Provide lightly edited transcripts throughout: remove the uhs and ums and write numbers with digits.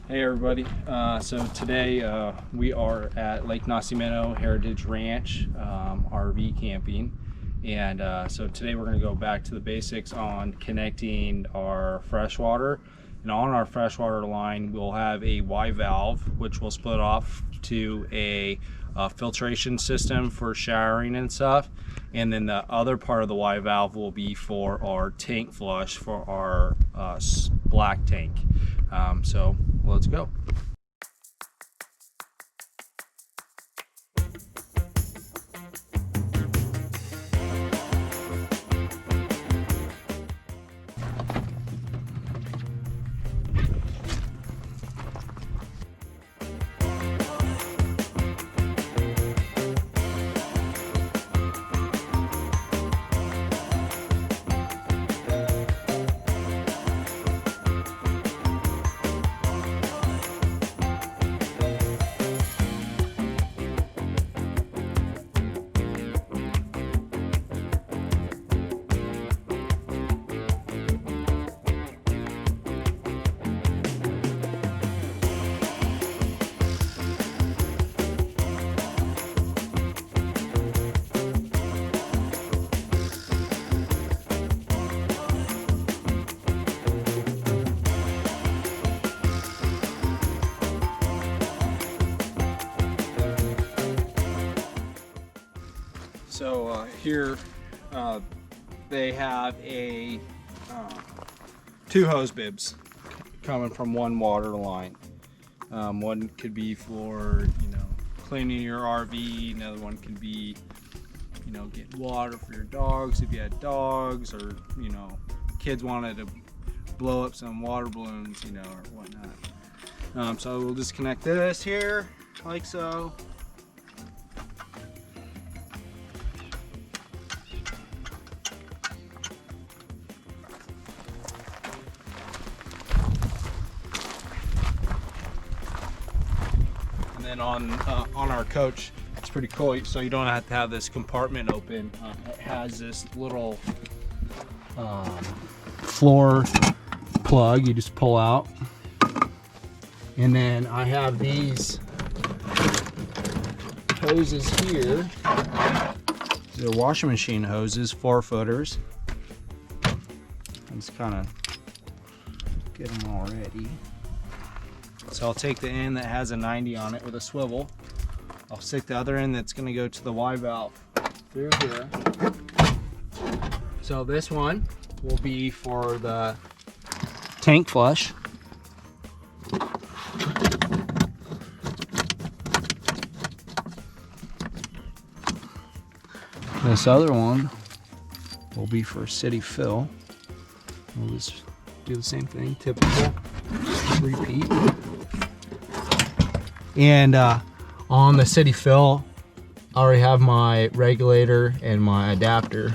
Hey everybody, so today we are at Lake Nacimiento Heritage Ranch RV camping, and so today we're going to go back to the basics on connecting our freshwater. And on our freshwater line we'll have a Y valve which will split off to a filtration system for showering and stuff, and then the other part of the Y valve will be for our tank flush for our black tank. So let's go. So here they have a two hose bibs coming from one water line. One could be for, cleaning your RV. Another one could be, getting water for your dogs if you had dogs, or kids wanted to blow up some water balloons, or whatnot. So we'll just connect this here like so. And on our coach, it's pretty cool, so you don't have to have this compartment open. It has this little floor plug you just pull out, and then I have these hoses here. They're washing machine hoses, 4-footers. Let's kind of get them all ready. So I'll take the end that has a 90 on it with a swivel. I'll stick the other end that's going to go to the Y valve through here. So this one will be for the tank flush. This other one will be for city fill. We'll just do the same thing, typical, repeat. And on the city fill, I already have my regulator and my adapter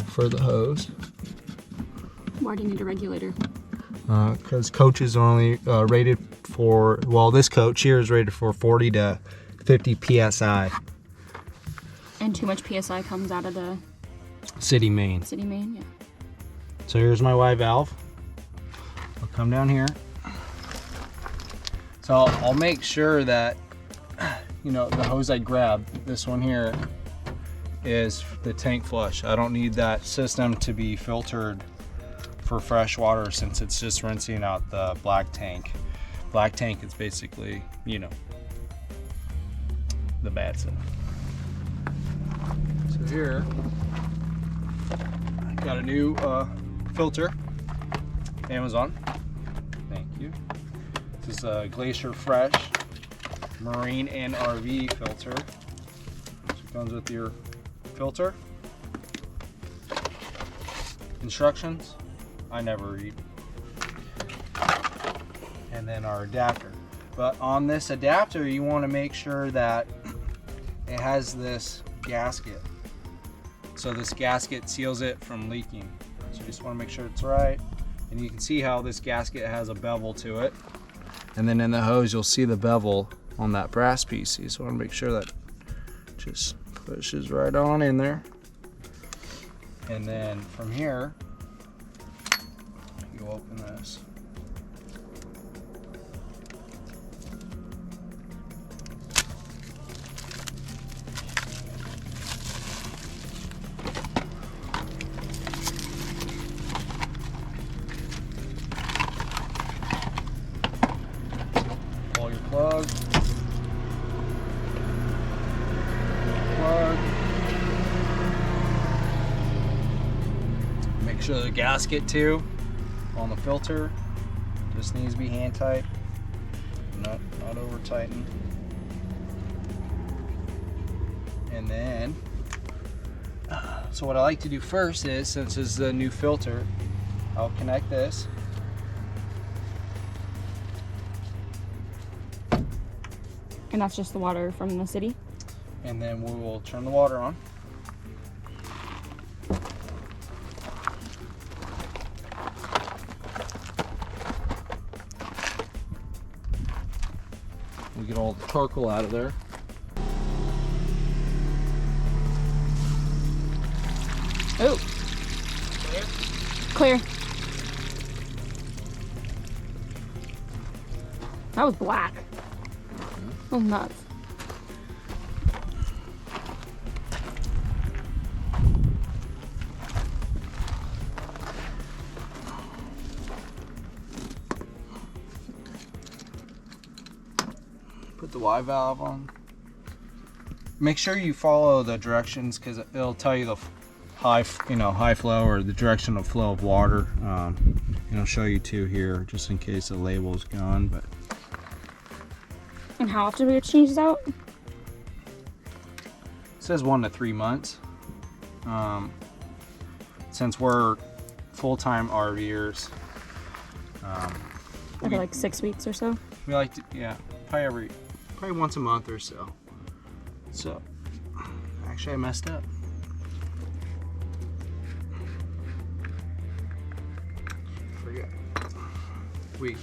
for the hose. Why do you need a regulator? Because coaches are only rated for, well, this coach here is rated for 40 to 50 PSI. And too much PSI comes out of the City main. city main, yeah. So here's my Y valve. I'll come down here. So I'll make sure that, the hose I grab, this one here, is the tank flush. I don't need that system to be filtered for fresh water, since it's just rinsing out the black tank. Black tank is basically, the bad stuff. So here, I got a new filter, Amazon. Thank you. This is a Glacier Fresh Marine and RV filter. So it comes with your filter. Instructions, I never read. And then our adapter. But on this adapter, you want to make sure that it has this gasket. So this gasket seals it from leaking. So you just want to make sure it's right. And you can see how this gasket has a bevel to it. And then in the hose, you'll see the bevel on that brass piece. You just want to make sure that just pushes right on in there. And then from here, you open this. Plug. Plug. Make sure the gasket too on the filter just needs to be hand tight, not over tightened. And then, so what I like to do first is, since this is a new filter, I'll connect this. And that's just the water from the city? And then we will turn the water on. We get all the charcoal out of there. Oh. Clear. That was black. That was nuts. Put the Y valve on. Make sure you follow the directions because it'll tell you the high flow or the direction of flow of water. And I'll show you two here just in case the label's gone. But And how often do we have to change these out? it says 1 to 3 months. Since we're full-time RVers, Every like 6 weeks or so. we like to, yeah, probably once a month or so. So, actually I messed up. Forget.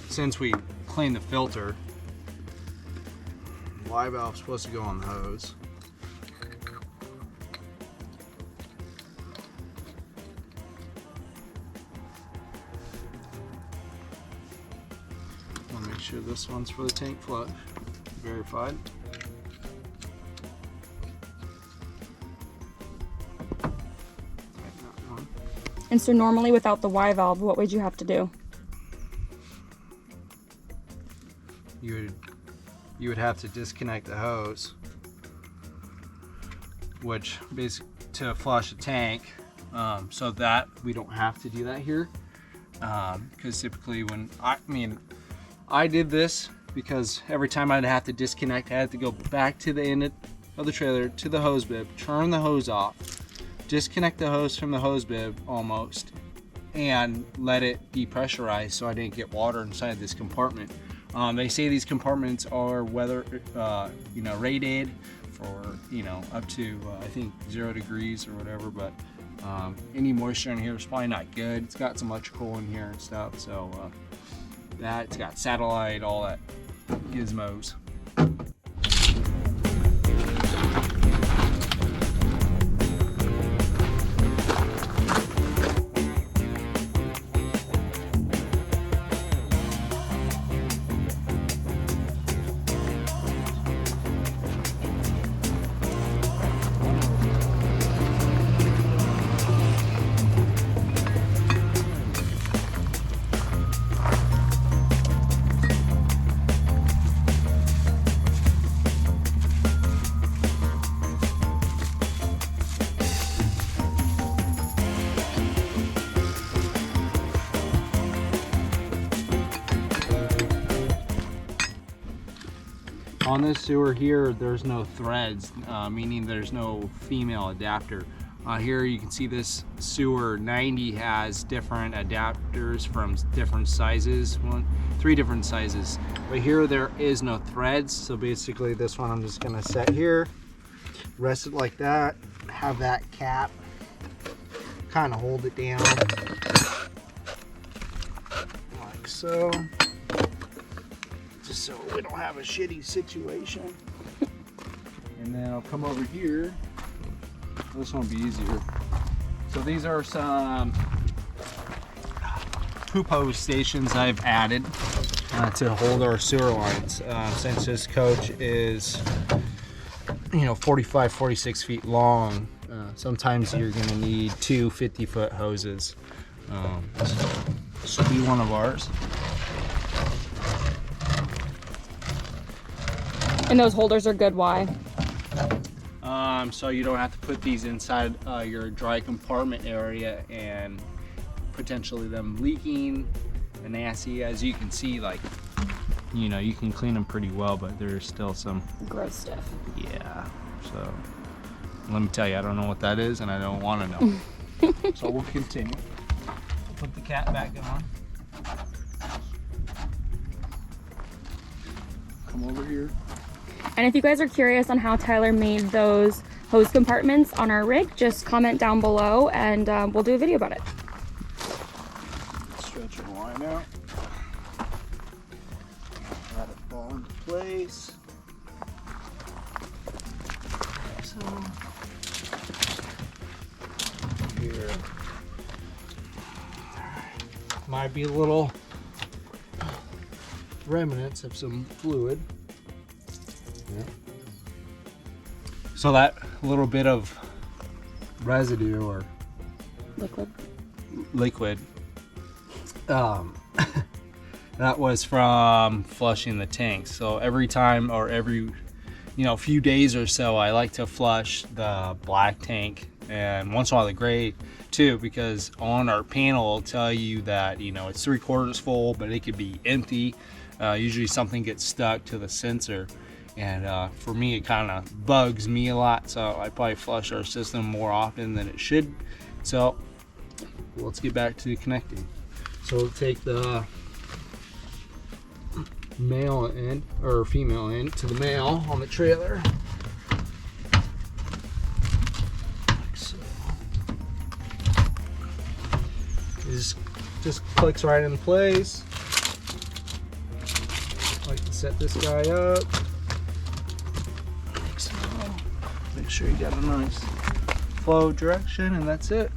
Since we cleaned the filter, the Y valve's supposed to go on the hose. I'll make sure this one's for the tank flush. Verified. Tighten that one. And so normally without the Y valve, what would you have to do? You would have to disconnect the hose, which basically to flush a tank, so that we don't have to do that here. Because typically when I did this because every time I'd have to disconnect, I had to go back to the end of the trailer to the hose bib, turn the hose off, disconnect the hose from the hose bib almost, and let it depressurize so I didn't get water inside this compartment. They say these compartments are weather, rated for, up to I think 0 degrees or whatever, but any moisture in here is probably not good. It's got some electrical in here and stuff, so it's got satellite, all that gizmos. On this sewer here, there's no threads, meaning there's no female adapter. Here you can see this sewer 90 has different adapters from different sizes, 3 different sizes. But here there is no threads, so basically this one I'm just gonna set here, rest it like that, have that cap, kind of hold it down, like so. Just so we don't have a shitty situation. And then I'll come over here. This one will be easier. So these are some poop hose stations I've added to hold our sewer lines. Since this coach is 45, 46 feet long, sometimes you're gonna need 2 50-foot hoses. This will be one of ours. And those holders are good, why? So you don't have to put these inside your dry compartment area and potentially them leaking and nasty. As you can see, like, you know, you can clean them pretty well, but there's still some Gross stuff. Yeah, so let me tell you, I don't know what that is and I don't want to know. So we'll continue. Put the cat back on. Come over here. And if you guys are curious on how Tyler made those hose compartments on our rig, just comment down below and we'll do a video about it. Stretch your line out. Let it fall into place. So here might be a little remnants of some fluid. Yeah. So that little bit of residue or liquid that was from flushing the tanks. So every time, or every few days or so, I like to flush the black tank and once in a while the gray too, because on our panel it'll tell you that it's 3/4 full, but it could be empty. Usually something gets stuck to the sensor, and for me it kind of bugs me a lot, so I probably flush our system more often than it should. So let's get back to connecting. So we'll take the male end or female end to the male on the trailer. Like so. It just clicks right in place. I like to set this guy up. Like so. Make sure you got a nice flow direction, and that's it.